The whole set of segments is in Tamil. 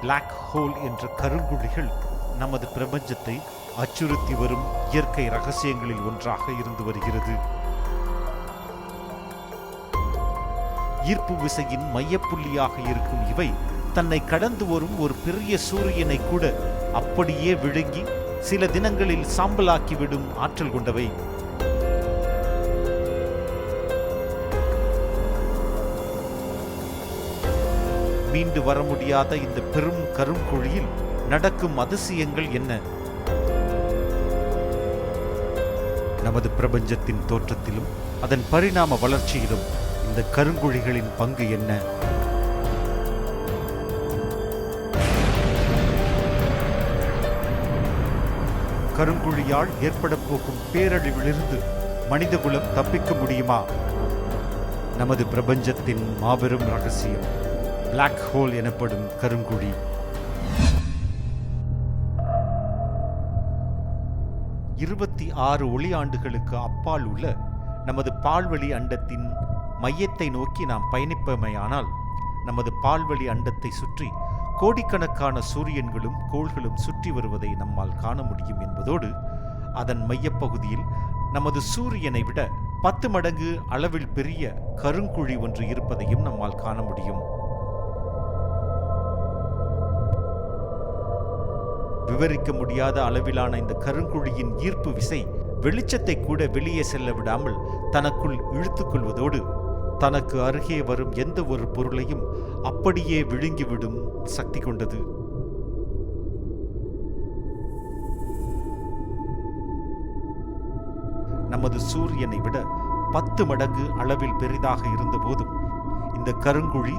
பிளாக் ஹோல் என்ற கருங்குழிகள் நமது பிரபஞ்சத்தை அச்சுறுத்தி வரும் இயற்கை ரகசியங்களில் ஒன்றாக இருந்து வருகிறது. ஈர்ப்பு விசையின் மையப்புள்ளியாக இருக்கும் இவை தன்னை கடந்து வரும் ஒரு பெரிய சூரியனை கூட அப்படியே விழுங்கி சில தினங்களில் சாம்பலாக்கிவிடும் ஆற்றல் கொண்டவை. மீண்டு வர முடியாத இந்த பெரும் கருங்குழியில் நடக்கும் அதிசயங்கள் என்ன? நமது பிரபஞ்சத்தின் தோற்றத்திலும் அதன் பரிணாம வளர்ச்சியிலும் இந்த கருங்குழிகளின் பங்கு என்ன? கருங்குழியால் ஏற்பட போகும் பேரழிவிலிருந்து மனிதகுலம் தப்பிக்க முடியுமா? நமது பிரபஞ்சத்தின் மாபெரும் ரகசியம் பிளாக் ஹோல் எனப்படும் கருங்குழி. இருபத்தி 6 ஒளியாண்டுகளுக்கு அப்பால் உள்ள நமது பால்வெளி அண்டத்தின் மையத்தை நோக்கி நாம் பயணிப்பமையானால் நமது பால்வெளி அண்டத்தை சுற்றி கோடிக்கணக்கான சூரியன்களும் கோள்களும் சுற்றி வருவதை நம்மால் காண முடியும் என்பதோடு அதன் மையப்பகுதியில் நமது சூரியனை விட 10 மடங்கு அளவில் பெரிய கருங்குழி ஒன்று இருப்பதையும் நம்மால் காண முடியும். விவரிக்க முடியாத அளவிலான இந்த கருங்குழியின் ஈர்ப்பு விசை வெளிச்சத்தை கூட வெளியே செல்ல விடாமல் தனக்குள் இழுத்துக் கொள்வதோடு தனக்கு அருகே வரும் எந்த ஒரு பொருளையும் அப்படியே விழுங்கிவிடும் சக்தி கொண்டது. நமது சூரியனை விட 10 மடங்கு அளவில் பெரிதாக இருந்த போதும் இந்த கருங்குழி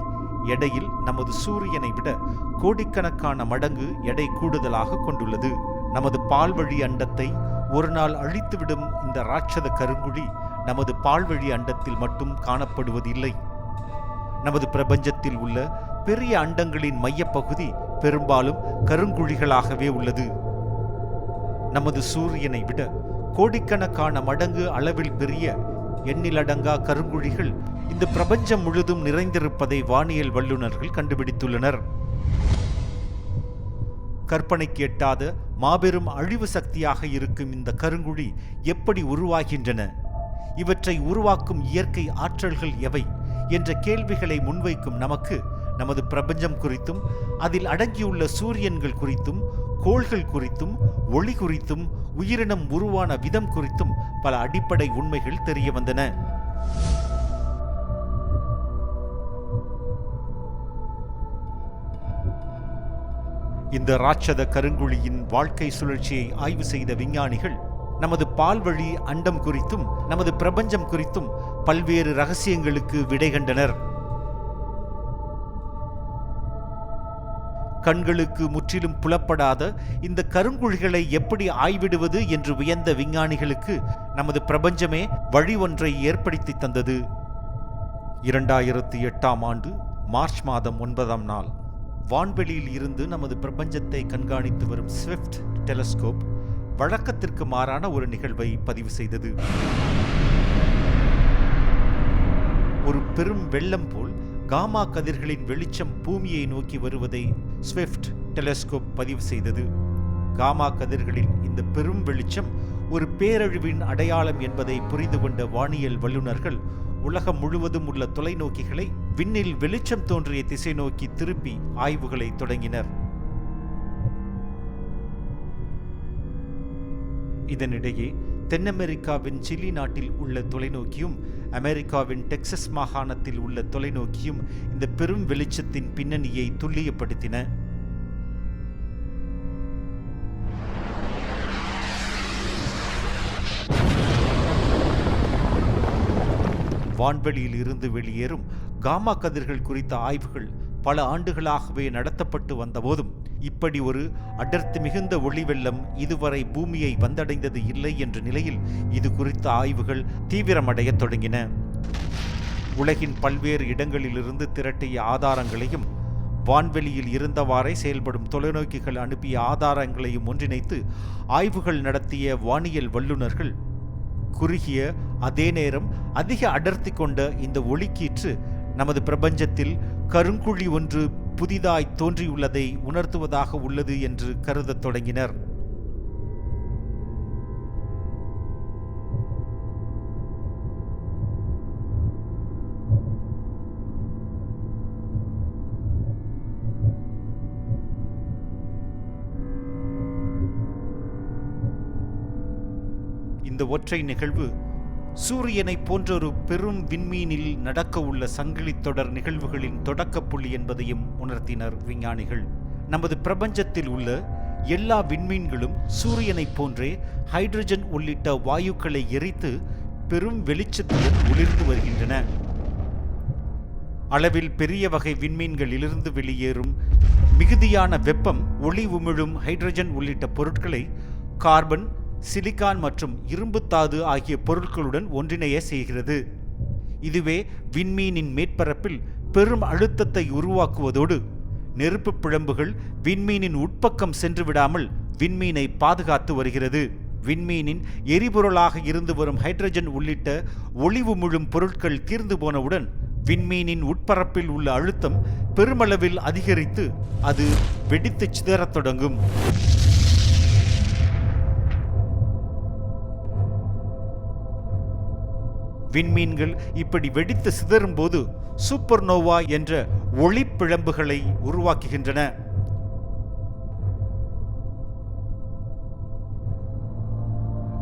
எடையில் நமது சூரியனை விட கோடிக்கணக்கான மடங்கு எடை கூடுதலாக கொண்டுள்ளது. நமது பால்வழி அண்டத்தை ஒரு நாள் அழித்துவிடும் இந்த ராட்சத கருங்குழி நமது பால்வழி அண்டத்தில் மட்டும் காணப்படுவதில்லை. நமது பிரபஞ்சத்தில் உள்ள பெரிய அண்டங்களின் மையப்பகுதி பெரும்பாலும் கருங்குழிகளாகவே உள்ளது. நமது சூரியனை விட கோடிக்கணக்கான மடங்கு அளவில் பெரிய எண்ணிலடங்கா கருங்குழிகள் இந்த பிரபஞ்சம் முழுதும் நிறைந்திருப்பதை வானியல் வல்லுநர்கள் கண்டுபிடித்துள்ளனர். கற்பனைக்கு எட்டாத மாபெரும் அழிவு சக்தியாக இருக்கும் இந்த கருங்குழி எப்படி உருவாகின்றன, இவற்றை உருவாக்கும் இயற்கை ஆற்றல்கள் எவை என்ற கேள்விகளை முன்வைக்கும் நமக்கு நமது பிரபஞ்சம் குறித்தும் அதில் அடங்கியுள்ள சூரியன்கள் குறித்தும் கோள்கள் குறித்தும் ஒளி குறித்தும் உயிரினம் உருவான விதம் குறித்தும் பல அடிப்படை உண்மைகள் தெரிய வந்தன. இந்த ராட்சத கருங்குழியின் வாழ்க்கை சுழற்சியை ஆய்வு செய்த விஞ்ஞானிகள் நமது பால்வழி அண்டம் குறித்தும் நமது பிரபஞ்சம் குறித்தும் பல்வேறு ரகசியங்களுக்கு விடை கண்டனர். கண்களுக்கு முற்றிலும் புலப்படாத இந்த கருங்குழிகளை எப்படி ஆய்விடுவது என்று வியந்த விஞ்ஞானிகளுக்கு நமது பிரபஞ்சமே வழி ஒன்றை ஏற்படுத்தி தந்தது. 2008ஆம் ஆண்டு மார்ச் மாதம் 9ஆம் நாள் வான்வெளியில் இருந்து நமது பிரபஞ்சத்தை கண்காணித்து வரும் ஸ்விஃப்ட் டெலஸ்கோப் வழக்கத்திற்கு மாறான ஒரு நிகழ்வை பதிவு செய்தது. ஒரு பெரும் வெள்ளம் போல் காமா கதிர்களின் வெளிச்சம் பூமியை நோக்கி வருவதை ஸ்விஃப்ட் டெலஸ்கோப் பதிவு செய்தது. காமா கதிர்களின் இந்த பெரும் வெளிச்சம் ஒரு பேரழிவின் அடையாளம் என்பதை புரிந்து கொண்ட வானியல் வல்லுநர்கள் உலகம் முழுவதும் உள்ள தொலைநோக்கிகளை விண்ணில் வெளிச்சம் தோன்றிய திசை நோக்கி திருப்பி ஆய்வுகளை தொடங்கினர். இதனிடையே தென் அமெரிக்காவின் சிலி நாட்டில் உள்ள தொலைநோக்கியும் அமெரிக்காவின் டெக்சஸ் மாகாணத்தில் உள்ள தொலைநோக்கியும் இந்த பெரும் வெளிச்சத்தின் பின்னணியை துல்லியப்படுத்தின. வான்வெளியில் இருந்து வெளியேறும் காமா கதிர்கள் குறித்த ஆய்வுகள் பல ஆண்டுகளாகவே நடத்தப்பட்டு வந்தபோதும் இப்படி ஒரு அடர்த்தி மிகுந்த ஒளி வெள்ளம் இதுவரை பூமியை வந்தடைந்தது இல்லை என்ற நிலையில் இது குறித்த ஆய்வுகள் தீவிரமடைய தொடங்கின. உலகின் பல்வேறு இடங்களிலிருந்து திரட்டிய ஆதாரங்களையும் வான்வெளியில் இருந்தவாறே செயல்படும் தொலைநோக்கிகள் அனுப்பிய ஆதாரங்களையும் ஒன்றிணைத்து ஆய்வுகள் நடத்திய வானியல் வல்லுநர்கள் குறுகிய அதே நேரம் அதிக அடர்த்தி கொண்ட இந்த ஒளிக்கீற்று நமது பிரபஞ்சத்தில் கருங்குழி ஒன்று புதிதாய் தோன்றியுள்ளதை உணர்த்துவதாக உள்ளது என்று கருதத் தொடங்கினர். இந்த ஒற்றை நிகழ்வு சூரியனை போன்றொரு பெரும் விண்மீனில் நடக்க உள்ள சங்கிலி தொடர் நிகழ்வுகளின் தொடக்க புள்ளி என்பதையும் உணர்த்தினர் விஞ்ஞானிகள். நமது பிரபஞ்சத்தில் உள்ள எல்லா விண்மீன்களும் சூரியனை போன்றே ஹைட்ரஜன் உள்ளிட்ட வாயுக்களை எரித்து பெரும் வெளிச்சத்துடன் ஒளிர்ந்து வருகின்றன. அளவில் பெரிய வகை விண்மீன்களிலிருந்து வெளியேறும் மிகுதியான வெப்பம் ஒளி உமிழும் ஹைட்ரஜன் உள்ளிட்ட பொருட்களை கார்பன், சிலிக்கான் மற்றும் இரும்புத்தாது ஆகிய பொருட்களுடன் ஒன்றிணைய செய்கிறது. இதுவே விண்மீனின் மேற்பரப்பில் பெரும் அழுத்தத்தை உருவாக்குவதோடு நெருப்பு பிழம்புகள் விண்மீனின் உட்பக்கம் சென்று விடாமல் விண்மீனை பாதுகாத்து வருகிறது. விண்மீனின் எரிபொருளாக இருந்து வரும் ஹைட்ரஜன் உள்ளிட்ட ஒளி உமிழும் பொருட்கள் தீர்ந்து போனவுடன் விண்மீனின் உட்பரப்பில் உள்ள அழுத்தம் பெருமளவில் அதிகரித்து அது வெடித்து சிதறத் தொடங்கும். விண்மீன்கள் இப்படி வெடித்து சிதறும் போது சூப்பர்னோவா என்ற ஒளிப்பிழம்புகளை உருவாக்குகின்றன.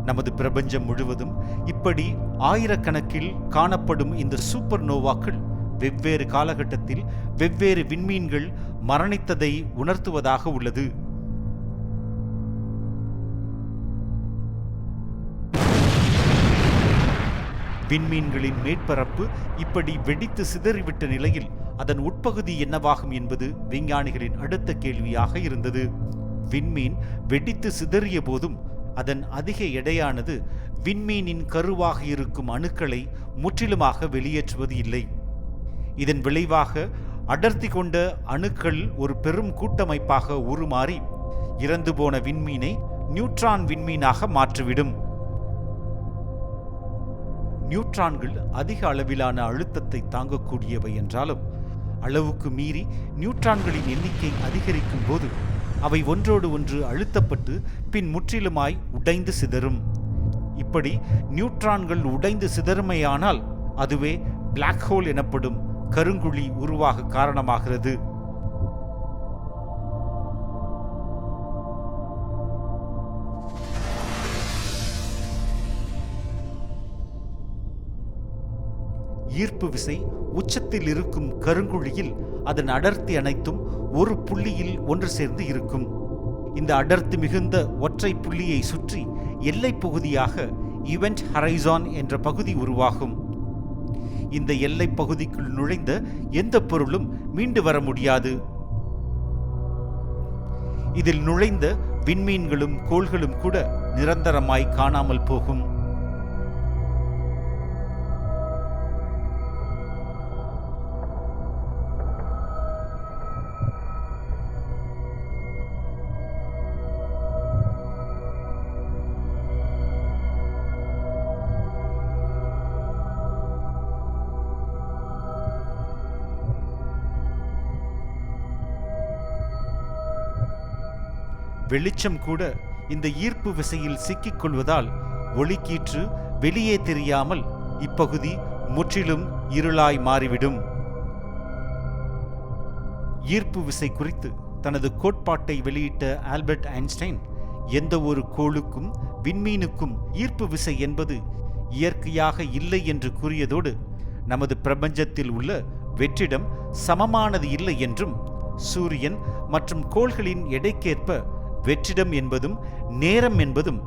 நமது பிரபஞ்சம் முழுவதும் இப்படி ஆயிரக்கணக்கில் காணப்படும் இந்த சூப்பர்னோவாக்கள் வெவ்வேறு காலகட்டத்தில் வெவ்வேறு விண்மீன்கள் மரணித்ததை உணர்த்துவதாக உள்ளது. விண்மீன்களின் மேற்பரப்பு இப்படி வெடித்து சிதறிவிட்ட நிலையில் அதன் உட்பகுதி என்னவாகும் என்பது விஞ்ஞானிகளின் அடுத்த கேள்வியாக இருந்தது. விண்மீன் வெடித்து சிதறிய போதும் அதன் அதிக எடையானது விண்மீனின் கருவாக இருக்கும் அணுக்களை முற்றிலுமாக வெளியேற்றுவது இல்லை. இதன் விளைவாக அடர்த்தி கொண்ட அணுக்கள் ஒரு பெரும் கூட்டமைப்பாக உருமாறி இறந்து போன விண்மீனை நியூட்ரான் விண்மீனாக மாற்றிவிடும். நியூட்ரான்கள் அதிக அளவிலான அழுத்தத்தை தாங்கக்கூடியவை என்றாலும் அளவுக்கு மீறி நியூட்ரான்களின் எண்ணிக்கை அதிகரிக்கும் போது அவை ஒன்றோடு ஒன்று அழுத்தப்பட்டு பின் முற்றிலுமாய் உடைந்து சிதறும். இப்படி நியூட்ரான்கள் உடைந்து சிதறுமையானால் அதுவே பிளாக் ஹோல் எனப்படும் கருங்குழி உருவாக காரணமாகிறது. ஈர்ப்பு விசை உச்சத்தில் இருக்கும் கருங்குழியில் அதன் அடர்த்தி அனைத்தும் ஒரு புள்ளியில் ஒன்று சேர்ந்து இருக்கும். இந்த அடர்த்தி மிகுந்த ஒற்றை புள்ளியை சுற்றி எல்லை பகுதியாக ஈவென்ட் ஹரைசான் என்ற பகுதி உருவாகும். இந்த எல்லை பகுதிக்குள் நுழைந்த எந்த பொருளும் மீண்டு வர முடியாது. இதில் நுழைந்த விண்மீன்களும் கோள்களும் கூட நிரந்தரமாய் காணாமல் போகும். வெளிச்சம் கூட இந்த ஈர்ப்பு விசையில் சிக்கிக் கொள்வதால் ஒளிக்கீற்று வெளியே தெரியாமல் இப்பகுதி முற்றிலும் இருளாய் மாறிவிடும். ஈர்ப்பு விசை குறித்து தனது கோட்பாட்டை வெளியிட்ட ஆல்பர்ட் ஐன்ஸ்டைன் எந்த ஒரு கோளுக்கும் விண்மீனுக்கும் ஈர்ப்பு விசை என்பது இயற்கையாக இல்லை என்று கூறியதோடு நமது பிரபஞ்சத்தில் உள்ள வெற்றிடம் சமமானது இல்லை என்றும் சூரியன் மற்றும் கோள்களின் எடைக்கேற்ப வெற்றிடம் என்பதும் நேரம் என்பதும்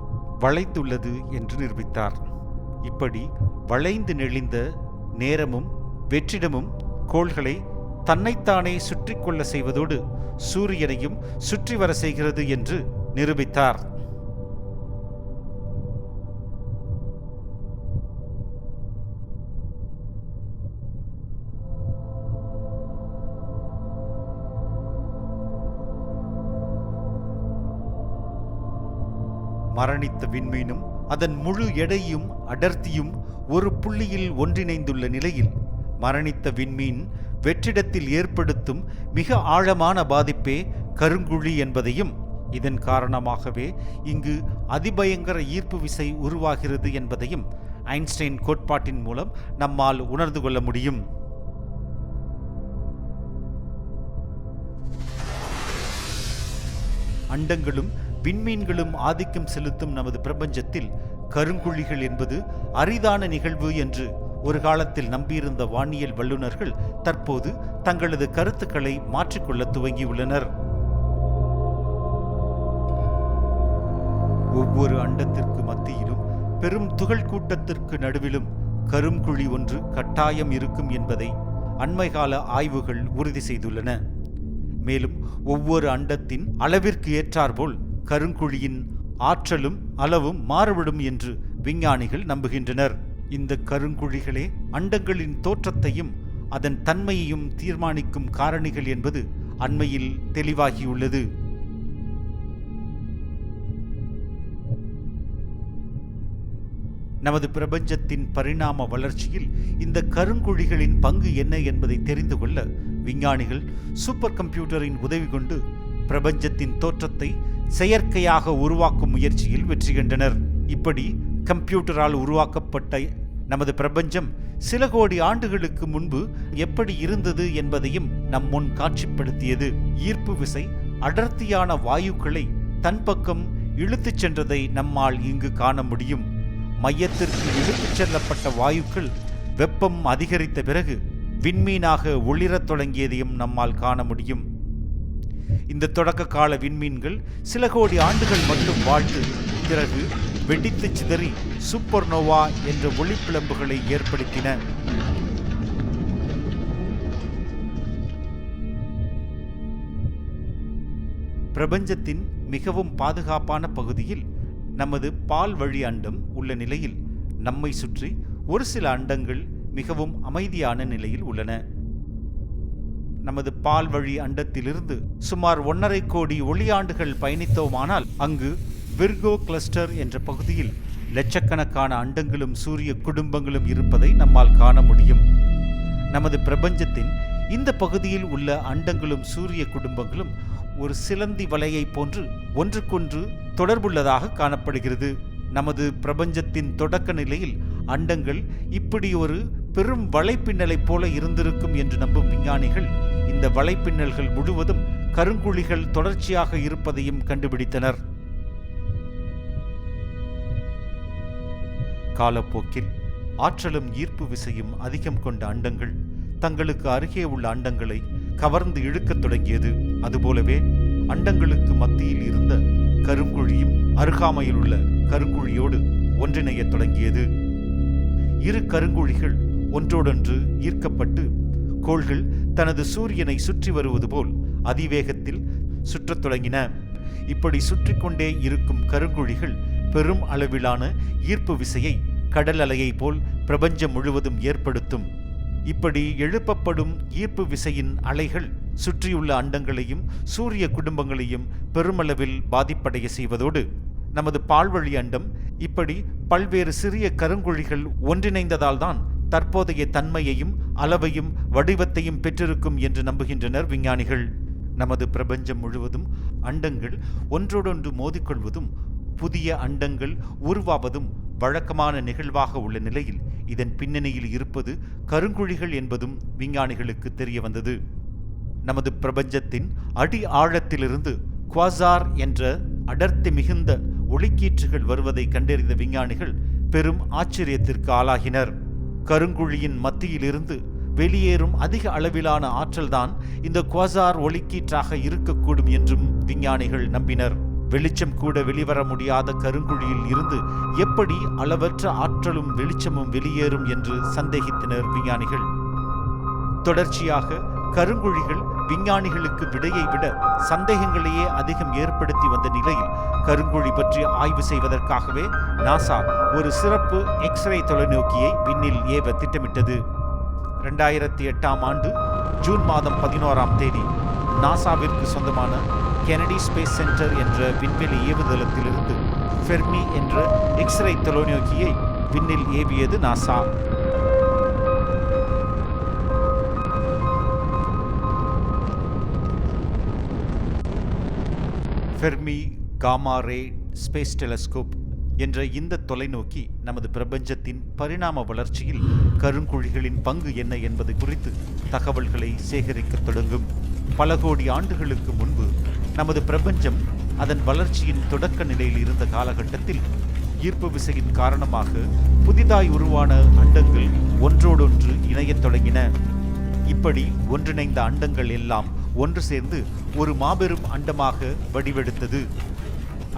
வளைந்துள்ளது என்று நிரூபித்தார். இப்படி வளைந்து நெளிந்த நேரமும் வெற்றிடமும் கோள்களை தன்னைத்தானே சுற்றி கொள்ள செய்வதோடு சூரியனையும் சுற்றி வர செய்கிறது என்று நிரூபித்தார். மரணித்த விண்மீனும் அதன் முழு எடையும் அடர்த்தியும் ஒரு புள்ளியில் ஒன்றிணைந்துள்ள நிலையில் மரணித்த விண்மீன் வெற்றிடத்தில் ஏற்படுத்தும் மிக ஆழமான பாதிப்பே கருங்குழி என்பதையும், இதன் காரணமாகவே இங்கு அதிபயங்கர ஈர்ப்பு விசை உருவாகிறது என்பதையும் ஐன்ஸ்டைன் கோட்பாட்டின் மூலம் நம்மால் உணர்ந்து கொள்ள முடியும். அண்டங்களும் விண்மீன்களும் ஆதிக்கம் செலுத்தும் நமது பிரபஞ்சத்தில் கருங்குழிகள் என்பது அரிதான நிகழ்வு என்று ஒரு காலத்தில் நம்பியிருந்த வானியல் வல்லுநர்கள் தற்போது தங்களது கருத்துக்களை மாற்றிக்கொள்ள துவங்கியுள்ளனர். ஒவ்வொரு அண்டத்திற்கு மத்தியிலும் பெரும் துகள் கூட்டத்திற்கு நடுவிலும் கருங்குழி ஒன்று கட்டாயம் இருக்கும் என்பதை அண்மைகால ஆய்வுகள் உறுதி செய்துள்ளன. மேலும் ஒவ்வொரு அண்டத்தின் அளவிற்கு ஏற்றாற்போல் கருங்குழியின் ஆற்றலும் அளவும் மாறுபடும் என்று விஞ்ஞானிகள் நம்புகின்றனர். இந்த கருங்குழிகளே அண்டங்களின் தோற்றத்தையும் அதன் தன்மையையும் தீர்மானிக்கும் காரணிகள் என்பது அண்மையில் தெளிவாகியுள்ளது. நமது பிரபஞ்சத்தின் பரிணாம வளர்ச்சியில் இந்த கருங்குழிகளின் பங்கு என்ன என்பதை தெரிந்து கொள்ள விஞ்ஞானிகள் சூப்பர் கம்ப்யூட்டரின் உதவி கொண்டு பிரபஞ்சத்தின் தோற்றத்தை செயற்கையாக உருவாக்கும் முயற்சியில் வெற்றி கண்டனர். இப்படி கம்ப்யூட்டரால் உருவாக்கப்பட்ட நமது பிரபஞ்சம் சில கோடி ஆண்டுகளுக்கு முன்பு எப்படி இருந்தது என்பதையும் நம் முன் காட்சிப்படுத்தியது. ஈர்ப்பு விசை அடர்த்தியான வாயுக்களை தன் பக்கம் இழுத்துச் சென்றதை நம்மால் இங்கு காண முடியும். மையத்திற்கு இழுத்துச் செல்லப்பட்ட வாயுக்கள் வெப்பம் அதிகரித்த பிறகு விண்மீனாக ஒளிரத் தொடங்கியதையும் நம்மால் காண முடியும். இந்த தொடக்க கால விண்மீன்கள் சில கோடி ஆண்டுகள் மட்டும் வாழ்ந்து பிறகு வெடித்து சிதறி சூப்பர்னோவா என்ற ஒளிப்பிழம்புகளை ஏற்படுத்தின. பிரபஞ்சத்தின் மிகவும் பாதுகாப்பான பகுதியில் நமது பால்வழி அண்டம் உள்ள நிலையில் நம்மை சுற்றி ஒரு சில அண்டங்கள் மிகவும் அமைதியான நிலையில் உள்ளன. நமது பால்வழி அண்டத்திலிருந்து சுமார் 1.5 கோடி ஒளியாண்டுகள் பயணித்தோமானால் அங்கு விர்கோ கிளஸ்டர் என்ற பகுதியில் லட்சக்கணக்கான அண்டங்களும் சூரிய குடும்பங்களும் இருப்பதை நம்மால் காண முடியும். நமது பிரபஞ்சத்தின் இந்த பகுதியில் உள்ள அண்டங்களும் சூரிய குடும்பங்களும் ஒரு சிலந்தி வலையை போன்று ஒன்றுக்கொன்று தொடர்புள்ளதாக காணப்படுகிறது. நமது பிரபஞ்சத்தின் தொடக்க நிலையில் அண்டங்கள் இப்படி ஒரு பெரும் வலைப்பின்னலை போல இருந்திருக்கும் என்று நம்பும் விஞ்ஞானிகள் இந்த வலைப்பின்னல்கள் முழுவதும் கருங்குழிகள் தொடர்ச்சியாக இருப்பதையும் கண்டுபிடித்தனர். காலப்போக்கில் ஆற்றலும் ஈர்ப்பு விசையும் அதிகம் கொண்ட அண்டங்கள் தங்களுக்கு அருகே உள்ள அண்டங்களை கவர்ந்து இழுக்கத் தொடங்கியது. அதுபோலவே அண்டங்களுக்கு மத்தியில் இருந்த கருங்குழியும் அருகாமையில் உள்ள கருங்குழியோடு ஒன்றிணையத் தொடங்கியது. இரு கருங்குழிகள் ஒன்றோடொன்று ஈர்க்கப்பட்டு கோள்கள் தனது சூரியனை சுற்றி வருவது போல் அதிவேகத்தில் சுற்றத் தொடங்கின. இப்படி சுற்றி கொண்டே இருக்கும் கருங்குழிகள் பெரும் அளவிலான ஈர்ப்பு விசையை கடல் அலையை போல் பிரபஞ்சம் முழுவதும் ஏற்படுத்தும். இப்படி எழுப்பப்படும் ஈர்ப்பு விசையின் அலைகள் சுற்றியுள்ள அண்டங்களையும் சூரிய குடும்பங்களையும் பெருமளவில் பாதிப்படைய செய்வதோடு நமது பால்வழி அண்டம் இப்படி பல்வேறு சிறிய கருங்குழிகள் ஒன்றிணைந்ததால் தான் தற்போதைய தன்மையையும் அளவையும் வடிவத்தையும் பெற்றிருக்கும் என்று நம்புகின்றனர் விஞ்ஞானிகள். நமது பிரபஞ்சம் முழுவதும் அண்டங்கள் ஒன்றோடொன்று மோதிக்கொள்வதும் புதிய அண்டங்கள் உருவாவதும் வழக்கமான நிகழ்வாக உள்ள நிலையில் இதன் பின்னணியில் இருப்பது கருங்குழிகள் என்பதும் விஞ்ஞானிகளுக்கு தெரிய வந்தது. நமது பிரபஞ்சத்தின் அடி ஆழத்திலிருந்து குவாசார் என்ற அடர்த்தி மிகுந்த ஒளிக்கீற்றுகள் வருவதை கண்டறிந்த விஞ்ஞானிகள் பெரும் ஆச்சரியத்திற்கு ஆளாகினர். கருங்குழியின் மத்தியிலிருந்து வெளியேறும் அதிக அளவிலான ஆற்றல்தான் இந்த குவாசார் ஒளிக்கீற்றாக இருக்கக்கூடும் என்றும் விஞ்ஞானிகள் நம்பினர். வெளிச்சம் கூட வெளிவர முடியாத கருங்குழியில் இருந்து எப்படி அளவற்ற ஆற்றலும் வெளிச்சமும் வெளியேறும் என்று சந்தேகித்தனர் விஞ்ஞானிகள். தொடர்ச்சியாக கருங்குழிகள் விஞ்ஞானிகளுக்கு விடையை விட சந்தேகங்களையே அதிகம் ஏற்படுத்தி வந்த நிலையில் கருங்குழி பற்றி ஆய்வு செய்வதற்காகவே நாசா ஒரு சிறப்பு எக்ஸ்ரே தொலைநோக்கியை விண்ணில் ஏவ திட்டமிட்டது. 2008ஆம் ஆண்டு ஜூன் மாதம் 11ஆம் தேதி நாசாவிற்கு சொந்தமான கெனடி ஸ்பேஸ் சென்டர் என்ற விண்வெளி ஏவுதளத்திலிருந்து ஃபெர்மி என்ற எக்ஸ்ரே தொலைநோக்கியை விண்ணில் ஏவியது NASA. Fermi gamma ray space telescope என்ற இந்த தொலைநோக்கி நமது பிரபஞ்சத்தின் பரிணாம வளர்ச்சியில் கருங்குழிகளின் பங்கு என்ன என்பது குறித்து தகவல்களை சேகரிக்க தொடங்கும். பல கோடி ஆண்டுகளுக்கு முன்பு நமது பிரபஞ்சம் அதன் வளர்ச்சியின் தொடக்க நிலையில் இருந்த காலகட்டத்தில் ஈர்ப்பு விசையின் காரணமாக புதிதாய் உருவான அண்டங்கள் ஒன்றோடொன்று இணையத் தொடங்கின. இப்படி ஒன்றிணைந்த அண்டங்கள் எல்லாம் ஒன்று சேர்ந்து ஒரு மாபெரும் அண்டமாக வடிவெடுத்தது.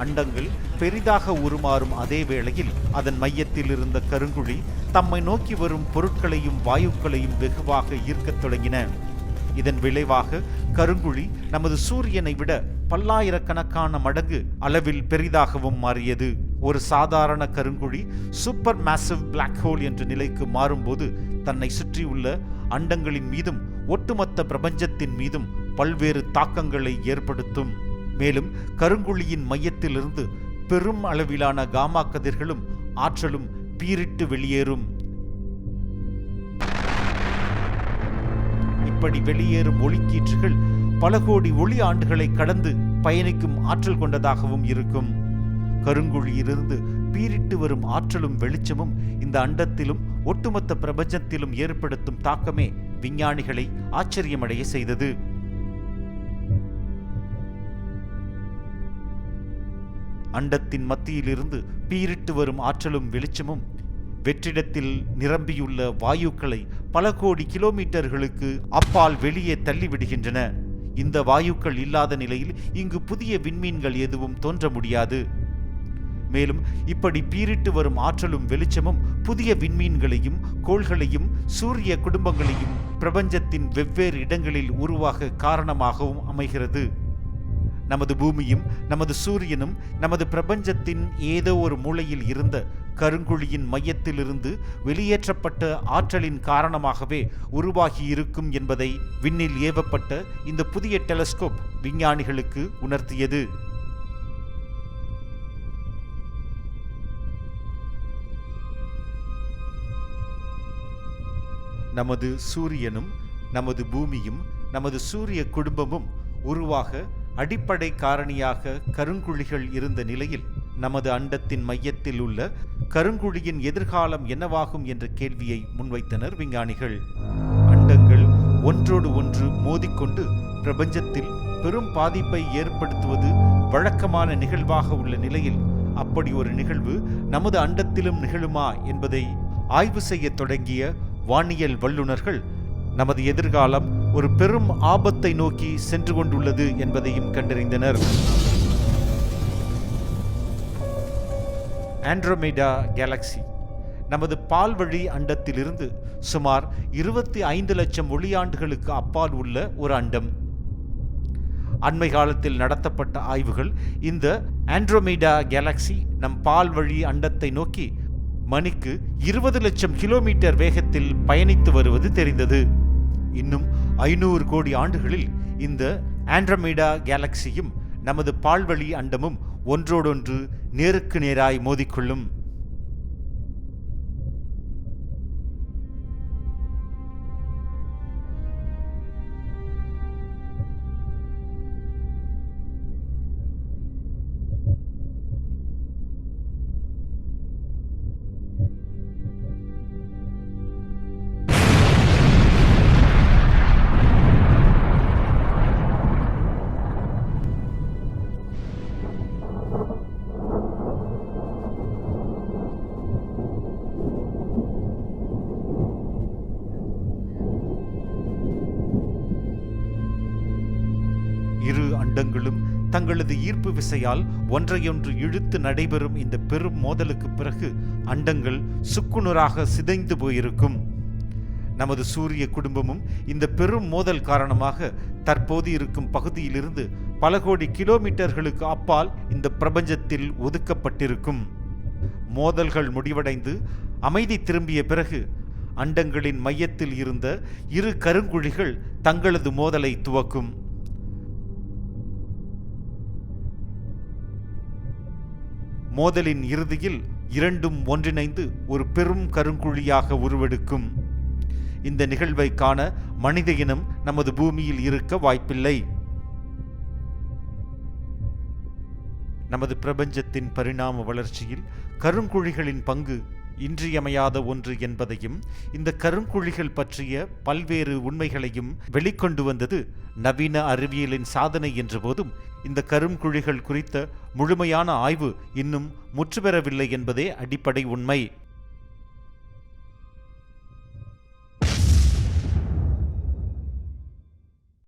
அண்டங்கள் பெரிதாக உருமாறும் அதே வேளையில் அதன் மையத்தில் இருந்த கருங்குழி தம்மை நோக்கி வரும் பொருட்களையும் வாயுக்களையும் வெகுவாக ஈர்க்கத் தொடங்கின. இதன் விளைவாக கருங்குழி நமது சூரியனை விட பல்லாயிரக்கணக்கான மடங்கு அளவில் பெரிதாகவும் மாறியது. ஒரு சாதாரண கருங்குழி சூப்பர் மேசிவ் பிளாக் ஹோல் என்ற நிலைக்கு மாறும்போது தன்னை சுற்றியுள்ள அண்டங்களின் மீதும் ஒட்டுமொத்த பிரபஞ்சத்தின் மீதும் பல்வேறு தாக்கங்களை ஏற்படுத்தும். மேலும் கருங்குழியின் மையத்திலிருந்து பெரும் அளவிலான காமா கதிர்களும் ஆற்றலும் பீரிட்டு வெளியேறும். இப்படி வெளியேறும் ஒளிக்கீற்றுகள் பல கோடி ஒளி ஆண்டுகளை கடந்து பயணிக்கும் ஆற்றல் கொண்டதாகவும் இருக்கும். கருங்குழியிலிருந்து பீரிட்டு வரும் ஆற்றலும் வெளிச்சமும் இந்த அண்டத்திலும் ஒட்டுமொத்த பிரபஞ்சத்திலும் ஏற்படுத்தும் தாக்கமே விஞ்ஞானிகளை ஆச்சரியமடைய செய்தது. அண்டத்தின் மத்தியிலிருந்து பீரிட்டு வரும் ஆற்றலும் வெளிச்சமும் வெற்றிடத்தில் நிரம்பியுள்ள வாயுக்களை பல கோடி கிலோமீட்டர்களுக்கு அப்பால் வெளியே தள்ளிவிடுகின்றன. இந்த வாயுக்கள் இல்லாத நிலையில் இங்கு புதிய விண்மீன்கள் எதுவும் தோன்ற முடியாது. மேலும் இப்படி பீரிட்டு வரும் ஆற்றலும் வெளிச்சமும் புதிய விண்மீன்களையும் கோள்களையும் சூரிய குடும்பங்களையும் பிரபஞ்சத்தின் வெவ்வேறு இடங்களில் உருவாக காரணமாகவும் அமைகிறது. நமது பூமியும் நமது சூரியனும் நமது பிரபஞ்சத்தின் ஏதோ ஒரு மூலையில் இருந்த கருங்குழியின் மையத்திலிருந்து வெளியேற்றப்பட்ட ஆற்றலின் காரணமாகவே உருவாகி இருக்கும் என்பதை விண்ணில் ஏவப்பட்ட இந்த புதிய டெலஸ்கோப் விஞ்ஞானிகளுக்கு உணர்த்தியது. நமது சூரியனும் நமது பூமியும் நமது சூரிய குடும்பமும் உருவாக அடிப்படை காரணியாக கருங்குழிகள் இருந்த நிலையில் நமது அண்டத்தின் மையத்தில் உள்ள கருங்குழியின் எதிர்காலம் என்னவாகும் என்ற கேள்வியை முன்வைத்தனர் விஞ்ஞானிகள். அண்டங்கள் ஒன்றோடு ஒன்று மோதிக்கொண்டு பிரபஞ்சத்தில் பெரும் பாதிப்பை ஏற்படுத்துவது வழக்கமான நிகழ்வாக உள்ள நிலையில் அப்படி ஒரு நிகழ்வு நமது அண்டத்திலும் நிகழுமா என்பதை ஆய்வு செய்ய தொடங்கிய வானியல் வல்லுநர்கள் நமது எதிர்காலம் ஒரு பெரும் ஆபத்தை நோக்கி சென்று கொண்டுள்ளது என்பதையும் கண்டறிந்தனர். ஆண்ட்ரோமேடா கேலக்சி நமது பால்வழி அண்டத்திலிருந்து சுமார் 25 லட்சம் ஒளியாண்டுகளுக்கு அப்பால் உள்ள ஒரு அண்டம். அண்மை காலத்தில் நடத்தப்பட்ட ஆய்வுகள் இந்த ஆண்ட்ரோமேடா கேலக்சி நம் பால்வழி அண்டத்தை நோக்கி மணிக்கு 20 லட்சம் கிலோமீட்டர் வேகத்தில் பயணித்து வருவது தெரிந்தது. இன்னும் 500 கோடி ஆண்டுகளில் இந்த ஆண்ட்ரோமேடா கேலக்சியும் நமது பால்வழி அண்டமும் ஒன்றோடொன்று நேருக்கு நேராய் மோதிக்கொள்ளும். இரு அண்டங்களும் தங்களது ஈர்ப்பு விசையால் ஒன்றையொன்று இழுத்து நடைபெறும் இந்த பெரும் மோதலுக்கு பிறகு அண்டங்கள் சுக்குநூறாக சிதைந்து போயிருக்கும். நமது சூரிய குடும்பமும் இந்த பெரும் மோதல் காரணமாக தற்போது இருக்கும் பகுதியிலிருந்து பல கோடி கிலோமீட்டர்களுக்கு அப்பால் இந்த பிரபஞ்சத்தில் ஒதுக்கப்பட்டிருக்கும். மோதல்கள் முடிவடைந்து அமைதி திரும்பிய பிறகு அண்டங்களின் மையத்தில் இருந்த இரு கருங்குழிகள் தங்களது மோதலை துவக்கும். மோதலின் இறுதியில் இரண்டும் ஒன்றிணைந்து ஒரு பெரும் கருங்குழியாக உருவெடுக்கும். இந்த நிகழ்வை காண மனித இனம் நமது பூமியில் இருக்க வாய்ப்பில்லை. நமது பிரபஞ்சத்தின் பரிணாம வளர்ச்சியில் கருங்குழிகளின் பங்கு இன்றியமையாத ஒன்று என்பதையும் இந்த கருங்குழிகள் பற்றிய பல்வேறு உண்மைகளையும் வெளிக்கொண்டு வந்தது நவீன அறிவியலின் சாதனை என்ற போதும் இந்த கருங்குழிகள் குறித்த முழுமையான ஆய்வு இன்னும் முற்றுப்பெறவில்லை என்பதே அடிப்படை உண்மை.